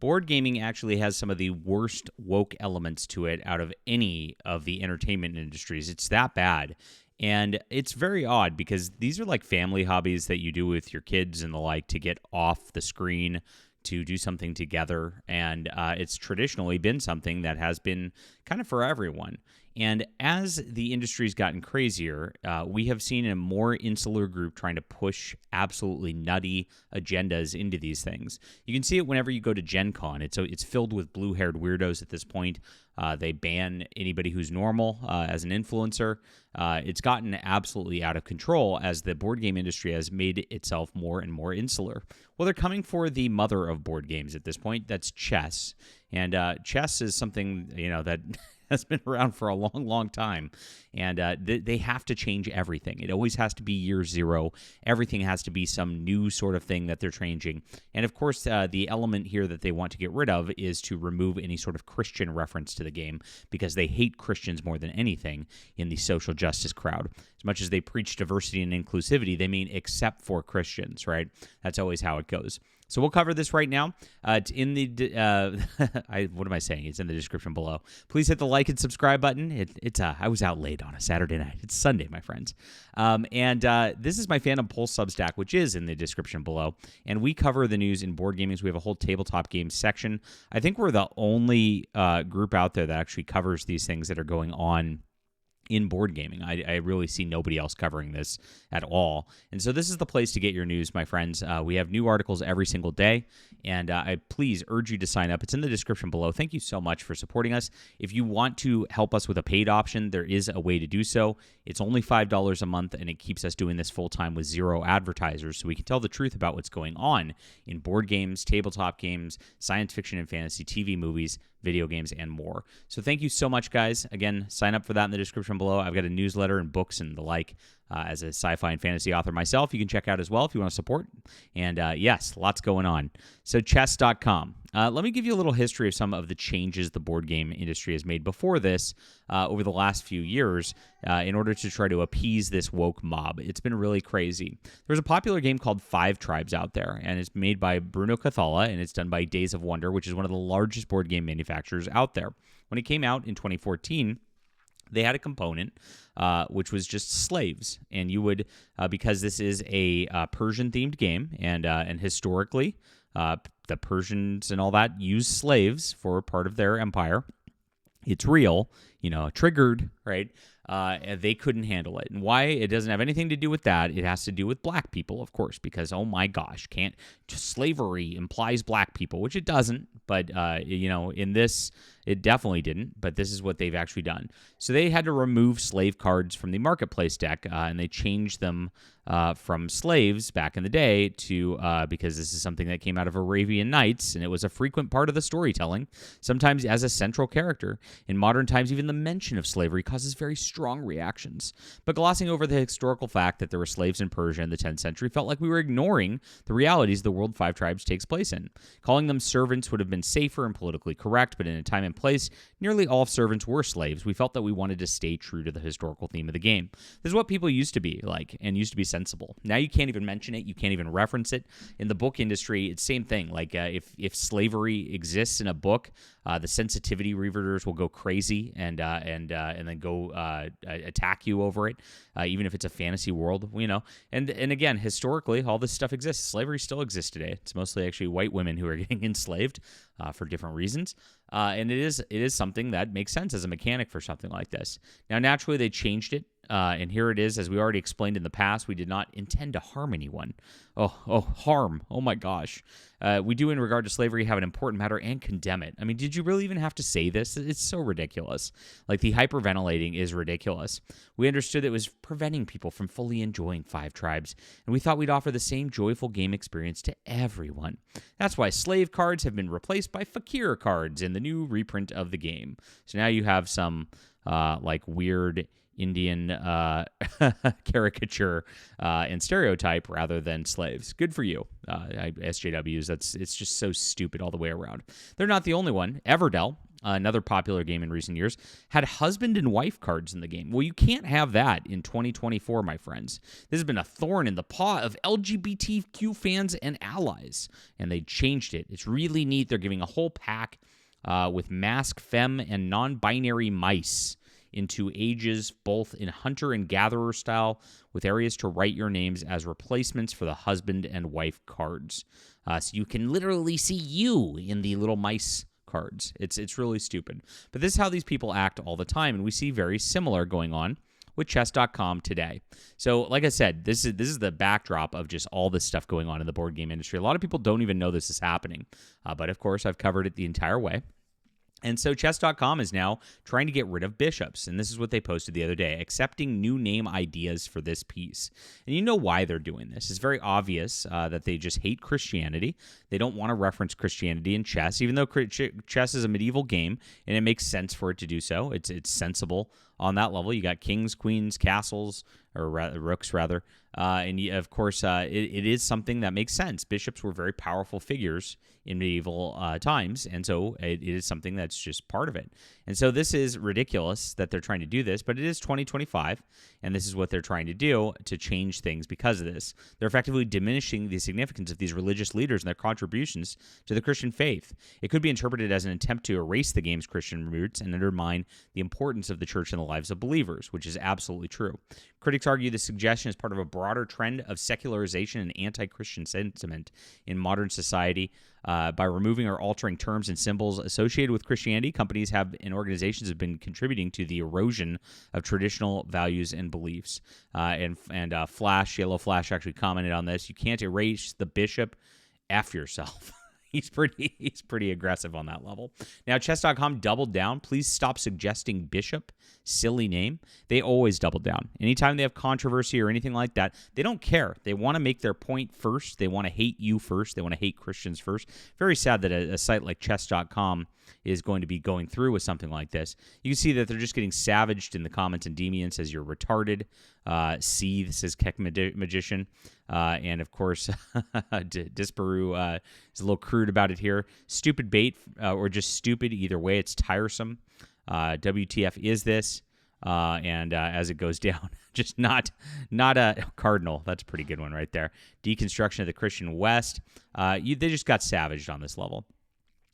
Board gaming actually has some of the worst woke elements to it out of any of the entertainment industries. It's that bad. And it's very odd because these are like family hobbies that you do with your kids and the like to get off the screen, to do something together. And it's traditionally been something that has been kind of for everyone. And as the industry's gotten crazier, we have seen a more insular group trying to push absolutely nutty agendas into these things. You can see it whenever you go to Gen Con. It's filled with blue-haired weirdos at this point. They ban anybody who's normal as an influencer. It's gotten absolutely out of control as the board game industry has made itself more and more insular. Well, they're coming for the mother of board games at this point. That's chess. And chess is something, that has been around for a long, long time. And they have to change everything. It always has to be year zero. Everything has to be some new sort of thing that they're changing. And of course, the element here that they want to get rid of is to remove any sort of Christian reference to the game because they hate Christians more than anything in the social justice crowd. As much as they preach diversity and inclusivity, they mean except for Christians, right? That's always how it goes. So we'll cover this right now. It's in the what am I saying? It's in the description below. Please hit the like and subscribe button. I was out late on a Saturday night. It's Sunday, my friends. This is my Fandom Pulse Substack, which is in the description below. And we cover the news in board gaming. So we have a whole tabletop games section. I think we're the only group out there that actually covers these things that are going on in board gaming. I really see nobody else covering this at all. And so this is the place to get your news, my friends. We have new articles every single day, and I please urge you to sign up. It's in the description below. Thank you so much for supporting us. If you want to help us with a paid option, there is a way to do so. It's only $5 a month, and it keeps us doing this full-time with zero advertisers, so we can tell the truth about what's going on in board games, tabletop games, science fiction and fantasy, TV, movies, video games, and more. So thank you so much, guys. Again, sign up for that in the description below. I've got a newsletter and books and the like as a sci-fi and fantasy author myself. You can check out as well if you want to support. And yes, lots going on. So chess.com. Let me give you a little history of some of the changes the board game industry has made before this over the last few years in order to try to appease this woke mob. It's been really crazy. There's a popular game called Five Tribes out there, and it's made by Bruno Cathala, and it's done by Days of Wonder, which is one of the largest board game manufacturers out there. When it came out in 2014, they had a component which was just slaves, and you would because this is a Persian-themed game, and historically the Persians and all that used slaves for part of their empire. It's real, triggered, right? They couldn't handle it. And why? It doesn't have anything to do with that. It has to do with black people, of course, because, oh my gosh, slavery implies black people, which it doesn't. But, in this, it definitely didn't. But this is what they've actually done. So they had to remove slave cards from the marketplace deck, and they changed them from slaves back in the day to, because this is something that came out of Arabian Nights, and it was a frequent part of the storytelling, sometimes as a central character. In modern times, even the mention of slavery causes very strong reactions. But glossing over the historical fact that there were slaves in Persia in the 10th century felt like we were ignoring the realities the world Five Tribes takes place in. Calling them servants would have been safer and politically correct, but in a time and place, nearly all servants were slaves. We felt that we wanted to stay true to the historical theme of the game. This is what people used to be like, and used to be sensible. Now you can't even mention it. You can't even reference it. In the book industry, it's the same thing. Like if slavery exists in a book, the sensitivity readers will go crazy and then go attack you over it, even if it's a fantasy world, And again, historically, all this stuff exists. Slavery still exists today. It's mostly actually white women who are getting enslaved for different reasons. And it is something that makes sense as a mechanic for something like this. Now, naturally, they changed it. And here it is, as we already explained in the past, we did not intend to harm anyone. Harm. Oh my gosh. We do, in regard to slavery, have an important matter and condemn it. I mean, did you really even have to say this? It's so ridiculous. Like, the hyperventilating is ridiculous. We understood it was preventing people from fully enjoying Five Tribes, and we thought we'd offer the same joyful game experience to everyone. That's why slave cards have been replaced by fakir cards in the new reprint of the game. So now you have some, weird Indian caricature and stereotype rather than slaves. Good for you, SJWs. It's just so stupid all the way around. They're not the only one. Everdell another popular game in recent years, had husband and wife cards in the game. Well, you can't have that in 2024, my friends. This has been a thorn in the paw of LGBTQ fans and allies, and they changed it. It's really neat. They're giving a whole pack with mask, femme, and non-binary mice into ages, both in hunter and gatherer style, with areas to write your names as replacements for the husband and wife cards. So you can literally see you in the little mice cards. It's really stupid. But this is how these people act all the time, and we see very similar going on with chess.com today. So like I said, this is the backdrop of just all this stuff going on in the board game industry. A lot of people don't even know this is happening. But of course, I've covered it the entire way. And so chess.com is now trying to get rid of bishops, and this is what they posted the other day, accepting new name ideas for this piece. And you know why they're doing this. It's very obvious that they just hate Christianity. They don't want to reference Christianity in chess, even though chess is a medieval game, and it makes sense for it to do so. It's sensible on that level. You got kings, queens, castles, or rooks rather, and of course it is something that makes sense. Bishops were very powerful figures in medieval times, and so it is something that's just part of it. And so this is ridiculous that they're trying to do this, but it is 2025, and this is what they're trying to do to change things because of this. They're effectively diminishing the significance of these religious leaders and their contributions to the Christian faith. It could be interpreted as an attempt to erase the game's Christian roots and undermine the importance of the church in the lives of believers, which is absolutely true. Critics argue this suggestion is part of a broader trend of secularization and anti-Christian sentiment in modern society. By removing or altering terms and symbols associated with Christianity, companies and organizations have been contributing to the erosion of traditional values and beliefs. Yellow Flash actually commented on this. You can't erase the bishop. F yourself. He's pretty aggressive on that level. Now, chess.com doubled down. Please stop suggesting bishop. Silly name. They always double down. Anytime they have controversy or anything like that, they don't care. They want to make their point first. They want to hate you first. They want to hate Christians first. Very sad that a site like chess.com is going to be going through with something like this. You can see that they're just getting savaged in the comments, and Demian says you're retarded. Seethe says Keck Magician. And of course, Disparu is a little crude about it here. Stupid bait or just stupid. Either way, it's tiresome. WTF is this? As it goes down, just not a Cardinal. That's a pretty good one right there. Deconstruction of the Christian West. They just got savaged on this level.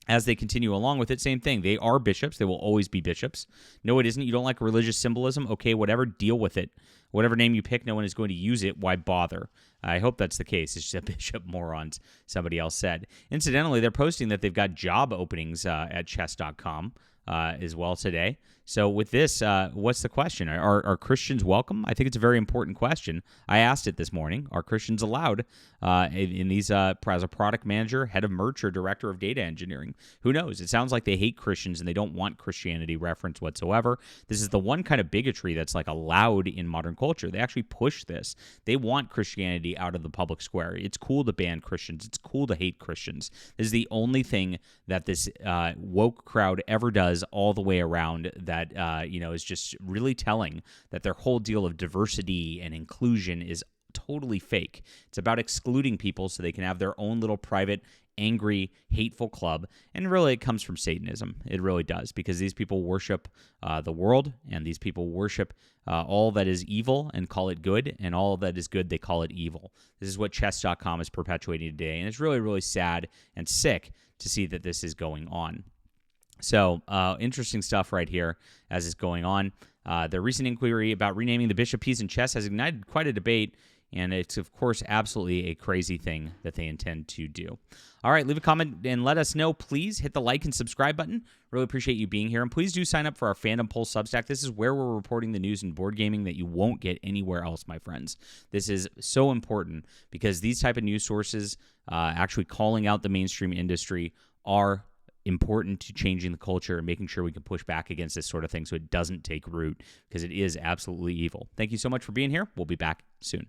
As they continue along with it, same thing. They are bishops. They will always be bishops. No, it isn't. You don't like religious symbolism? Okay, whatever. Deal with it. Whatever name you pick, no one is going to use it. Why bother? I hope that's the case. It's just a bishop morons, somebody else said. Incidentally, they're posting that they've got job openings at chess.com as well today. So with this, what's the question? Are Christians welcome? I think it's a very important question. I asked it this morning. Are Christians allowed in these as a product manager, head of merch, or director of data engineering? Who knows? It sounds like they hate Christians and they don't want Christianity reference whatsoever. This is the one kind of bigotry that's like allowed in modern culture. They actually push this. They want Christianity out of the public square. It's cool to ban Christians. It's cool to hate Christians. This is the only thing that this woke crowd ever does all the way around that is just really telling that their whole deal of diversity and inclusion is totally fake. It's about excluding people so they can have their own little private, angry, hateful club. And really, it comes from Satanism. It really does, because these people worship the world, and these people worship all that is evil and call it good, and all that is good, they call it evil. This is what chess.com is perpetuating today, and it's really, really sad and sick to see that this is going on. So, interesting stuff right here as it's going on. The recent inquiry about renaming the bishop piece in chess has ignited quite a debate, and it's, of course, absolutely a crazy thing that they intend to do. All right, leave a comment and let us know. Please hit the like and subscribe button. Really appreciate you being here. And please do sign up for our Fandom Pulse Substack. This is where we're reporting the news in board gaming that you won't get anywhere else, my friends. This is so important because these type of news sources actually calling out the mainstream industry are important to changing the culture and making sure we can push back against this sort of thing so it doesn't take root, because it is absolutely evil. Thank you so much for being here. We'll be back soon.